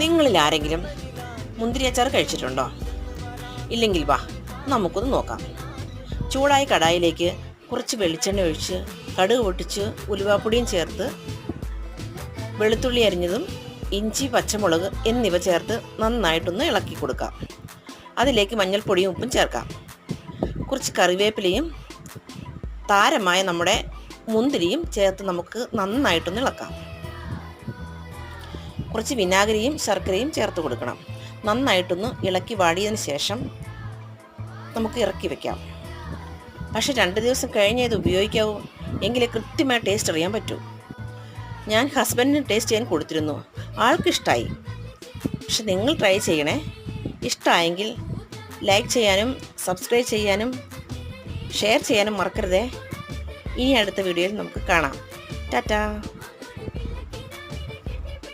നിങ്ങളിൽ ആരെങ്കിലും മുന്തിരി അച്ചാർ കഴിച്ചിട്ടുണ്ടോ? ഇല്ലെങ്കിൽ വാ നമുക്കൊന്ന് നോക്കാം. ചൂടായ കടായിലേക്ക് കുറച്ച് വെളിച്ചെണ്ണ ഒഴിച്ച് കടുക് പൊട്ടിച്ച് ഉലുവാപ്പൊടിയും ചേർത്ത് വെളുത്തുള്ളി അരിഞ്ഞതും ഇഞ്ചി, പച്ചമുളക് എന്നിവ ചേർത്ത് നന്നായിട്ടൊന്ന് ഇളക്കി കൊടുക്കാം. അതിലേക്ക് മഞ്ഞൾപ്പൊടിയും ഉപ്പും ചേർക്കാം. കുറച്ച് കറിവേപ്പിലയും താരമായ നമ്മുടെ മുന്തിരിയും ചേർത്ത് നമുക്ക് നന്നായിട്ടൊന്ന് ഇളക്കാം. കുറച്ച് വിനാഗിരിയും ശർക്കരയും ചേർത്ത് കൊടുക്കണം. നന്നായിട്ടൊന്ന് ഇളക്കി വാടിയതിന് ശേഷം നമുക്ക് ഇറക്കി വെക്കാം. പക്ഷേ 2 ദിവസം കഴിഞ്ഞേ ഇത് ഉപയോഗിക്കാവൂ, എങ്കിലേ കൃത്യമായ ടേസ്റ്റ് അറിയാൻ പറ്റൂ. ഞാൻ ഹസ്ബൻഡിന് ടേസ്റ്റ് ചെയ്യാൻ കൊടുത്തിരുന്നു, ആൾക്കിഷ്ടമായി. പക്ഷെ നിങ്ങൾ ട്രൈ ചെയ്യണേ. ഇഷ്ടമായെങ്കിൽ ലൈക്ക് ചെയ്യാനും സബ്സ്ക്രൈബ് ചെയ്യാനും ഷെയർ ചെയ്യാനും മറക്കരുതേ. ഇനി അടുത്ത വീഡിയോയിൽ നമുക്ക് കാണാം. ടാറ്റാ.